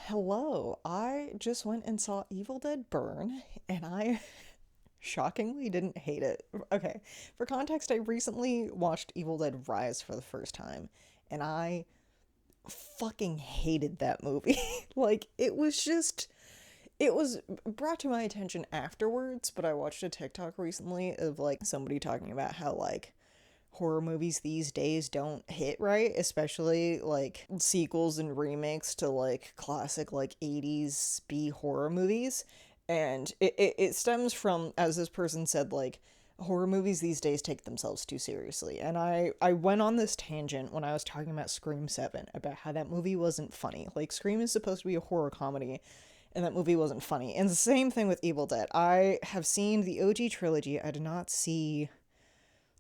Hello. I just went and saw Evil Dead Burn, and I shockingly didn't hate it. Okay, for context, I recently watched Evil Dead Rise for the first time, and I fucking hated that movie. Like, it was brought to my attention afterwards, but I watched a TikTok recently of like somebody talking about how like horror movies these days don't hit right, especially like sequels and remakes to like classic like 80s B horror movies. And it stems from, as this person said, like horror movies these days take themselves too seriously. And I went on this tangent when I was talking about Scream 7 about how that movie wasn't funny. Like Scream is supposed to be a horror comedy and that movie wasn't funny. And the same thing with Evil Dead. I have seen the OG trilogy. I did not see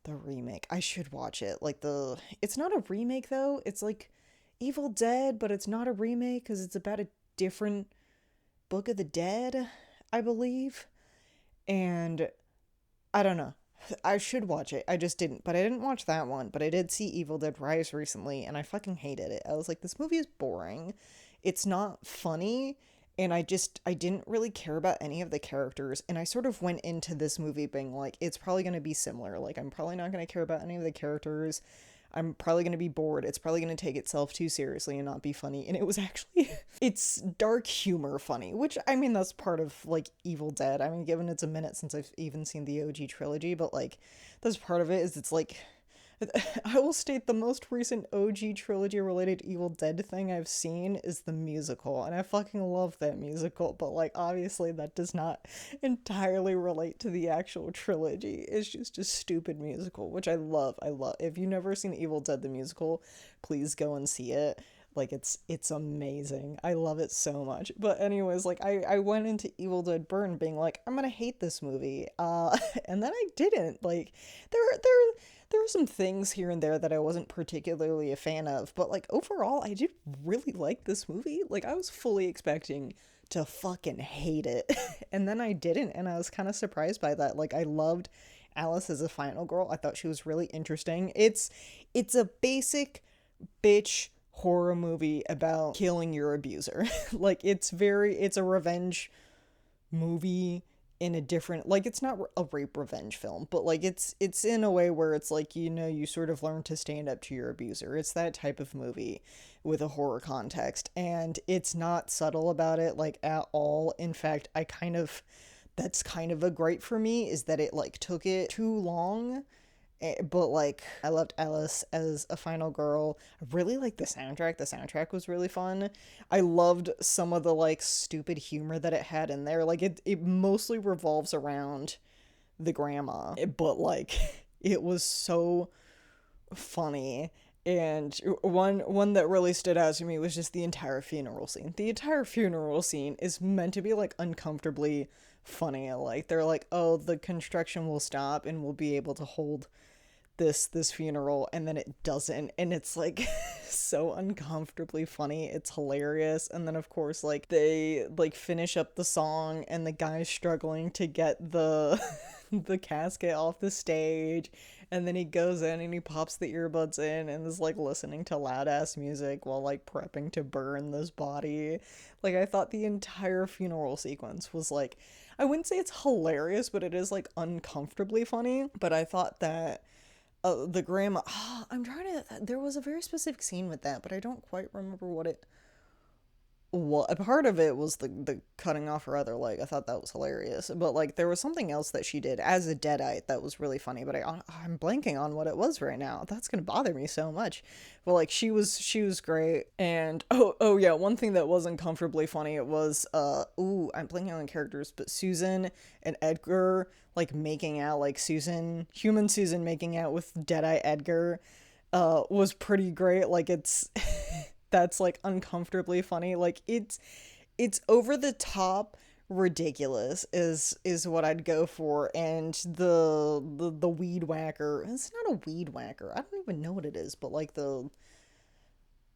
the remake. I should watch it. It's not a remake though. It's like Evil Dead, but it's not a remake because it's about a different Book of the Dead, I believe. And I don't know. I should watch it. I just didn't. But I didn't watch that one. But I did see Evil Dead Rise recently, and I fucking hated it. I was like, this movie is boring. It's not funny, and I didn't really care about any of the characters. And I sort of went into this movie being like, it's probably going to be similar. Like, I'm probably not going to care about any of the characters. I'm probably going to be bored. It's probably going to take itself too seriously and not be funny. And it was actually, it's dark humor funny, which I mean, that's part of like Evil Dead. I mean, given it's a minute since I've even seen the OG trilogy, but like, that's part of it is it's like, I will state the most recent OG trilogy related Evil Dead thing I've seen is the musical, and I fucking love that musical, but like obviously that does not entirely relate to the actual trilogy. It's just a stupid musical, which I love. I love. If you've never seen Evil Dead the musical, please go and see it. Like it's amazing. I love it so much. But anyways, like I went into Evil Dead Burn being like, I'm gonna hate this movie. And then I didn't. Like there were some things here and there that I wasn't particularly a fan of, but like overall I did really like this movie. Like I was fully expecting to fucking hate it. And then I didn't, and I was kind of surprised by that. Like I loved Alice as a final girl. I thought she was really interesting. It's a basic bitch horror movie about killing your abuser. Like it's a revenge movie in a different, like it's not a rape revenge film, but like it's in a way where it's like, you know, you sort of learn to stand up to your abuser. It's that type of movie with a horror context, and it's not subtle about it like at all. In fact, I kind of that's kind of a gripe for me is that it like took it too long. But like I loved Alice as a final girl. I really liked the soundtrack. The soundtrack was really fun. I loved some of the like stupid humor that it had in there. Like it mostly revolves around the grandma, but like it was so funny. And one that really stood out to me was just the entire funeral scene. The entire funeral scene is meant to be like uncomfortably funny. Like they're like, "Oh, the construction will stop and we'll be able to hold this funeral," and then it doesn't, and it's like so uncomfortably funny. It's hilarious. And then of course like they like finish up the song and the guy's struggling to get the the casket off the stage, and then he goes in and he pops the earbuds in and is like listening to loud ass music while like prepping to burn this body. Like I thought the entire funeral sequence was like, I wouldn't say it's hilarious, but it is like uncomfortably funny. But I thought that the grandma. I'm trying to. There was a very specific scene with that, but I don't quite remember what it. Well, a part of it was the cutting off her other leg. I thought that was hilarious. But like there was something else that she did as a deadite that was really funny. But I'm blanking on what it was right now. That's gonna bother me so much. But like she was great. And oh yeah, one thing that wasn't comfortably funny, it was I'm blanking on the characters, but Susan and Edgar like making out, like human Susan making out with deadite Edgar was pretty great. Like it's that's like uncomfortably funny. Like it's over the top ridiculous is what I'd go for. And the weed whacker, it's not a weed whacker. I don't even know what it is, but like the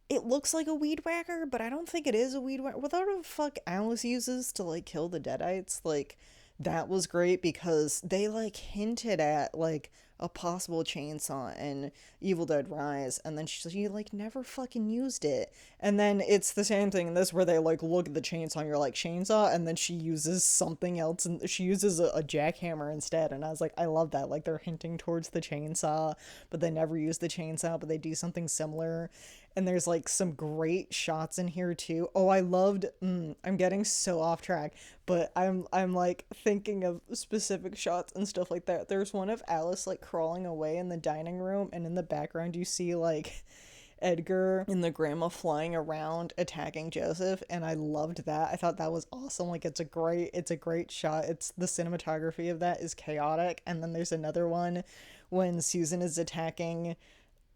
it looks like a weed whacker, but I don't think it is a weed whacker. Whatever the fuck Alice uses to like kill the deadites, like that was great because they like hinted at like, a possible chainsaw in Evil Dead Rise, and then she like never fucking used it. And then it's the same thing in this where they like look at the chainsaw and you're like, chainsaw, and then she uses something else, and she uses a jackhammer instead. And I was like, I love that. Like they're hinting towards the chainsaw, but they never use the chainsaw, but they do something similar. And there's like some great shots in here too. Oh, I loved I'm getting so off track, but I'm like thinking of specific shots and stuff like that. There's one of Alice like crawling away in the dining room, and in the background you see like Edgar and the grandma flying around attacking Joseph, and I loved that. I thought that was awesome. Like it's a great shot. It's the cinematography of that is chaotic. And then there's another one when Susan is attacking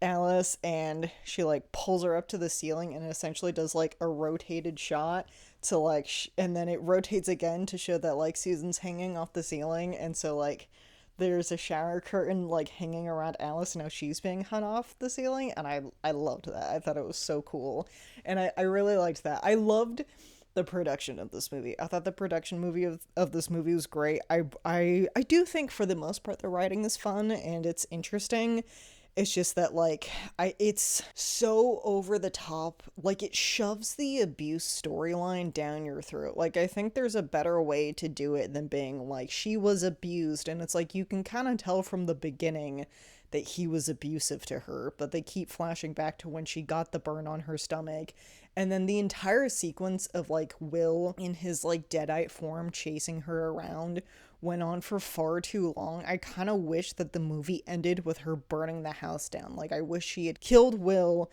Alice, and she like pulls her up to the ceiling and essentially does like a rotated shot to like and then it rotates again to show that like Susan's hanging off the ceiling, and so like there's a shower curtain like hanging around Alice and now she's being hung off the ceiling, and I loved that. I thought it was so cool, and I really liked that. I loved the production of this movie. I thought the production movie of this movie was great. I do think for the most part the writing is fun and it's interesting. It's just that like it's so over the top. Like it shoves the abuse storyline down your throat. Like I think there's a better way to do it than being like she was abused, and it's like you can kind of tell from the beginning that he was abusive to her, but they keep flashing back to when she got the burn on her stomach. And then the entire sequence of like Will in his like deadite form chasing her around went on for far too long. I kind of wish that the movie ended with her burning the house down. Like I wish she had killed Will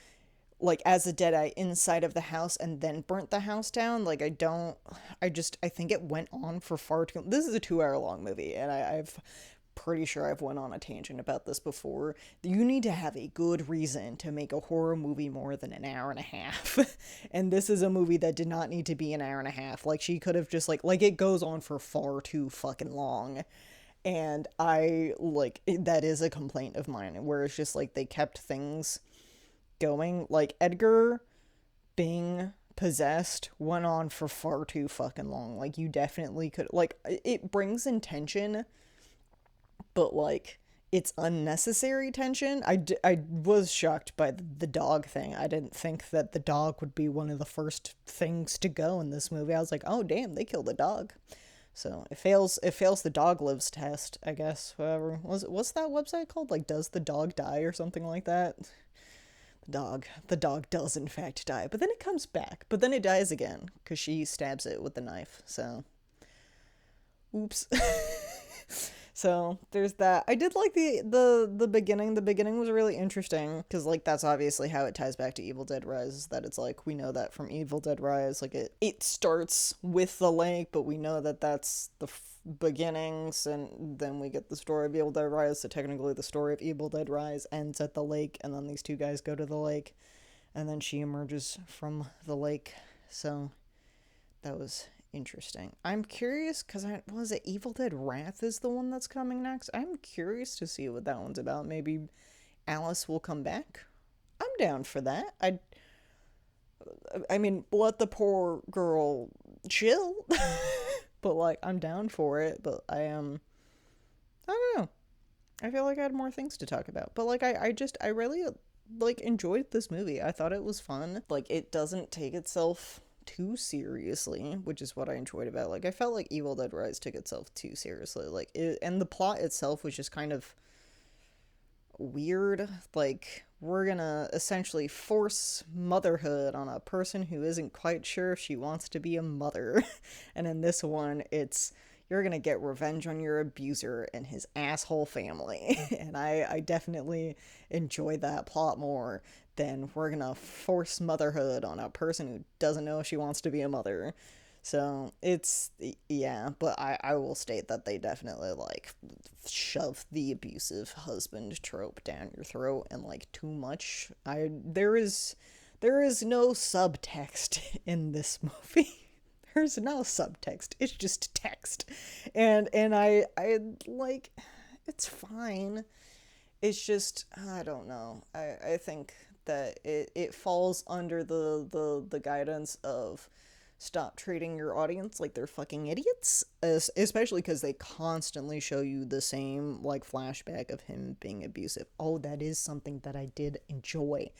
like as a deadite inside of the house and then burnt the house down. Like I think it went on for far too. This is a 2 hour long movie, and I've pretty sure I've went on a tangent about this before. You need to have a good reason to make a horror movie more than an hour and a half. And this is a movie that did not need to be an hour and a half. Like she could have just like it goes on for far too fucking long. And I like that is a complaint of mine, where it's just like they kept things going. Like Edgar being possessed went on for far too fucking long. Like you definitely could like it brings in tension, but like it's unnecessary tension. I was shocked by the dog thing. I didn't think that the dog would be one of the first things to go in this movie. I was like, oh damn, they killed the dog. So it fails the dog lives test, I guess. Whatever. What's that website called? Like does the dog die or something like that? The dog does in fact die, but then it comes back. But then it dies again because she stabs it with the knife. So oops. So there's that. I did like the beginning. The beginning was really interesting because like that's obviously how it ties back to Evil Dead Rise. Is that it's like we know that from Evil Dead Rise, like it starts with the lake, but we know that that's the beginnings, and then we get the story of Evil Dead Rise. So technically, the story of Evil Dead Rise ends at the lake, and then these two guys go to the lake, and then she emerges from the lake. So that was interesting. I'm curious because was it Evil Dead Wrath is the one that's coming next? I'm curious to see what that one's about. Maybe Alice will come back. I'm down for that. I mean, let the poor girl chill. But like I'm down for it, but I don't know. I feel like I had more things to talk about. But like I really like enjoyed this movie. I thought it was fun. Like it doesn't take itself too seriously, which is what I enjoyed about it. Like I felt like Evil Dead Rise took itself too seriously. Like and the plot itself was just kind of weird. Like we're gonna essentially force motherhood on a person who isn't quite sure if she wants to be a mother. And in this one, it's you're gonna get revenge on your abuser and his asshole family. And I definitely enjoy that plot more than we're gonna force motherhood on a person who doesn't know if she wants to be a mother. So it's yeah, but I will state that they definitely like shove the abusive husband trope down your throat, and like too much. There is no subtext in this movie. There's no subtext. It's just text. And I like it's fine. It's just I don't know. I think that it falls under the guidance of stop treating your audience like they're fucking idiots, especially because they constantly show you the same like flashback of him being abusive. Oh, that is something that I did enjoy,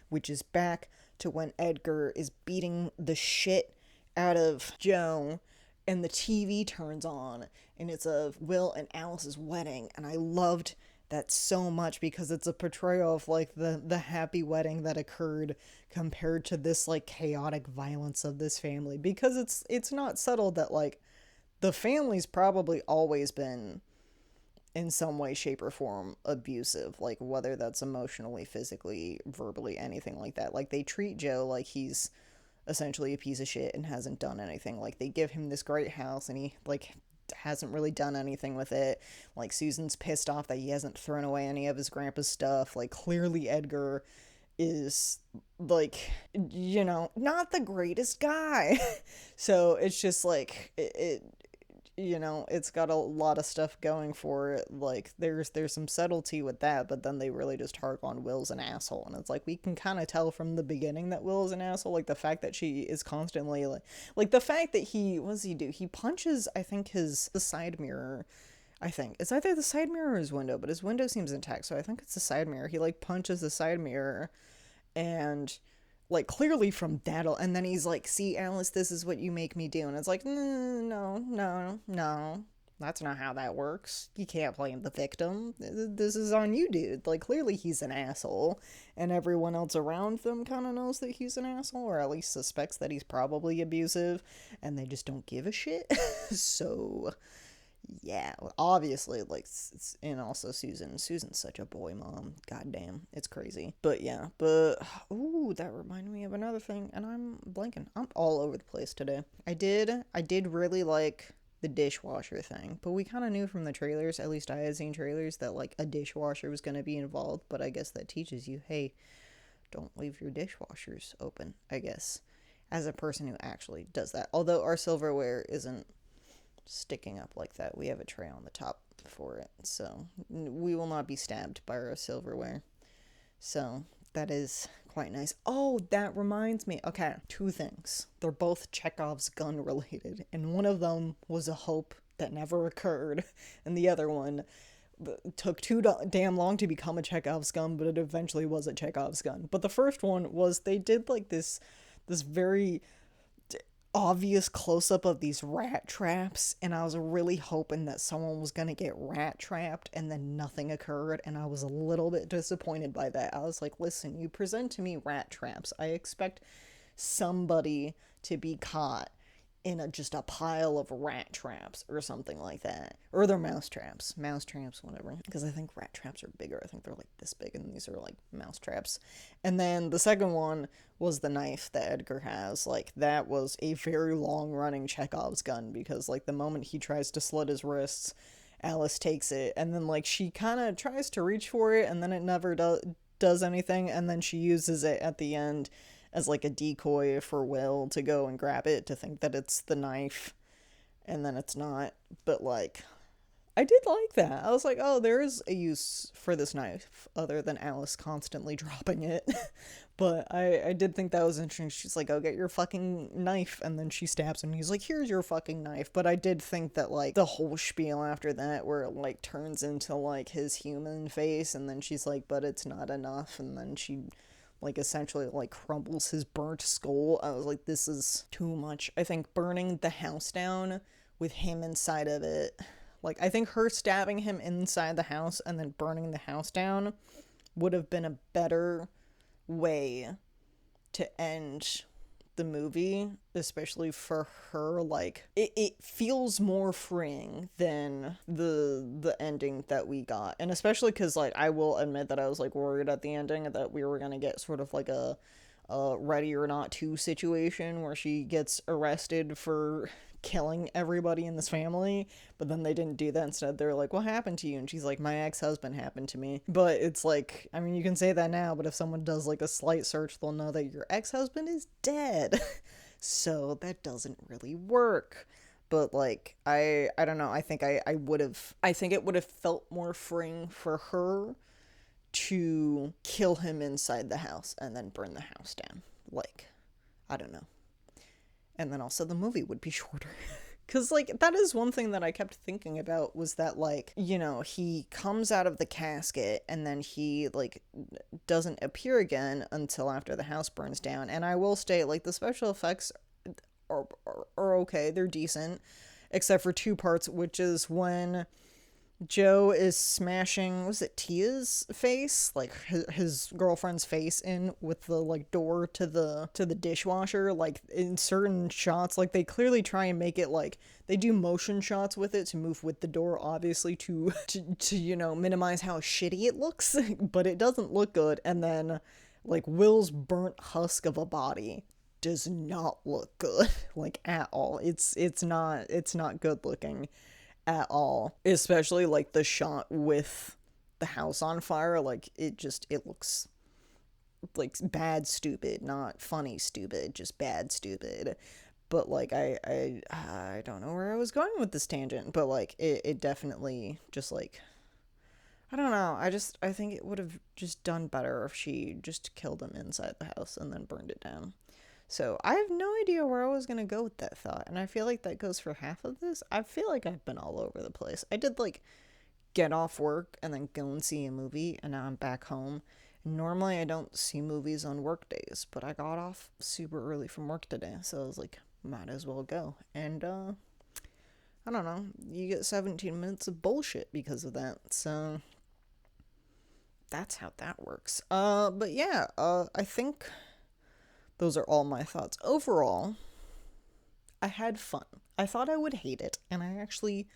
which is back to when Edgar is beating the shit out of Joe and the TV turns on and it's of Will and Alice's wedding, and I loved that so much because it's a portrayal of like the happy wedding that occurred compared to this like chaotic violence of this family, because it's not subtle that like the family's probably always been in some way, shape, or form abusive, like whether that's emotionally, physically, verbally, anything like that. Like they treat Joe like he's essentially a piece of shit and hasn't done anything. Like they give him this great house and he like hasn't really done anything with it. Like Susan's pissed off that he hasn't thrown away any of his grandpa's stuff. Like clearly Edgar is like, you know, not the greatest guy. So it's just like it you know, it's got a lot of stuff going for it. Like there's some subtlety with that, but then they really just harp on Will's an asshole, and it's like we can kind of tell from the beginning that Will is an asshole. Like the fact that she is constantly like the fact that what does he do? He punches, I think, the side mirror. I think it's either the side mirror or his window, but his window seems intact, so I think it's the side mirror. He like punches the side mirror, and like clearly from that, and then he's like, see, Alice, this is what you make me do, and it's like, no, that's not how that works. You can't blame the victim. This is on you, dude. Like clearly he's an asshole, and everyone else around them kind of knows that he's an asshole, or at least suspects that he's probably abusive, and they just don't give a shit. So yeah, obviously, like, and also Susan's such a boy mom. Goddamn, it's crazy. But yeah, ooh, that reminded me of another thing, and I'm blanking. I'm all over the place today. I did really like the dishwasher thing, but we kind of knew from the trailers, at least I had seen trailers, that like a dishwasher was gonna be involved. But I guess that teaches you, hey, don't leave your dishwashers open, I guess, as a person who actually does that. Although our silverware isn't sticking up like that. We have a tray on the top for it, so we will not be stabbed by our silverware. So that is quite nice. Oh, that reminds me. Okay, two things. They're both Chekhov's gun related, and one of them was a hope that never occurred, and the other one took too damn long to become a Chekhov's gun, but it eventually was a Chekhov's gun. But the first one was they did like this very obvious close-up of these rat traps, and I was really hoping that someone was gonna get rat trapped, and then nothing occurred, and I was a little bit disappointed by that. I was like, listen, you present to me rat traps, I expect somebody to be caught in just a pile of rat traps or something like that, or they're mouse traps, whatever, because I think rat traps are bigger. I think they're like this big, and these are like mouse traps. And then the second one was the knife that Edgar has. Like that was a very long running Chekhov's gun, because like the moment he tries to slit his wrists, Alice takes it, and then like she kind of tries to reach for it, and then it never does anything, and then she uses it at the end as like a decoy for Will to go and grab it, to think that it's the knife, and then it's not. But like, I did like that. I was like, oh, there is a use for this knife other than Alice constantly dropping it. But I did think that was interesting. She's like, oh, get your fucking knife, and then she stabs him, and he's like, here's your fucking knife. But I did think that like the whole spiel after that, where it like turns into like his human face, and then she's like, but it's not enough, and then she like essentially like crumbles his burnt skull. I was like, this is too much. I think burning the house down with him inside of it, like I think her stabbing him inside the house and then burning the house down would have been a better way to end the movie, especially for her. Like it feels more freeing than the ending that we got, and especially because like I will admit that I was like worried at the ending that we were gonna get sort of like a Ready or Not 2 situation where she gets arrested for killing everybody in this family, but then they didn't do that. Instead they're like, what happened to you? And she's like, my ex-husband happened to me. But it's like, I mean, you can say that now, but if someone does like a slight search, they'll know that your ex-husband is dead. So that doesn't really work. But like, I don't know, I think I think it would have felt more freeing for her to kill him inside the house and then burn the house down. Like, I don't know. And then also the movie would be shorter. Because, like, that is one thing that I kept thinking about was that, like, you know, he comes out of the casket and then he, like, doesn't appear again until after the house burns down. And I will state, like, the special effects are okay, they're decent, except for two parts, which is when Joe is smashing, was it Tia's face, like his girlfriend's face, in with the like door to the dishwasher. Like in certain shots, like they clearly try and make it like they do motion shots with it to move with the door, obviously to you know, minimize how shitty it looks, but it doesn't look good. And then like Will's burnt husk of a body does not look good, like at all. It's not good looking at all, especially like the shot with the house on fire. Like it looks like bad stupid, not funny stupid, just bad stupid. But like I don't know where I was going with this tangent, but like it definitely just like, I don't know, I think it would have just done better if she just killed him inside the house and then burned it down. So I have no idea where I was gonna go with that thought, and I feel like that goes for half of this. I feel like I've been all over the place. I did like get off work and then go and see a movie, and now I'm back home. Normally I don't see movies on work days, but I got off super early from work today, so I was like, might as well go. And I don't know, you get 17 minutes of bullshit because of that. So that's how that works. But yeah, I think those are all my thoughts. Overall, I had fun. I thought I would hate it, and I actually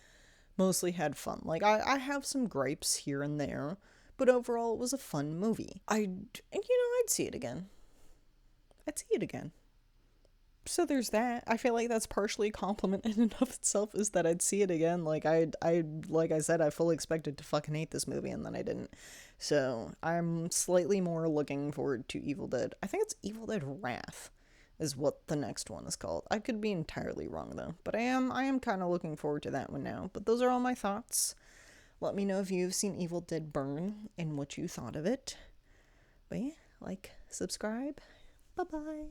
mostly had fun. Like, I have some gripes here and there, but overall, it was a fun movie. I'd see it again. I'd see it again. So there's that. I feel like that's partially a compliment in and of itself, is that I'd see it again. Like like I said, I fully expected to fucking hate this movie, and then I didn't. So I'm slightly more looking forward to Evil Dead. I think it's Evil Dead Wrath is what the next one is called. I could be entirely wrong though, but I am kind of looking forward to that one now. But those are all my thoughts. Let me know if you've seen Evil Dead Burn and what you thought of it. But yeah, like, subscribe. Bye bye.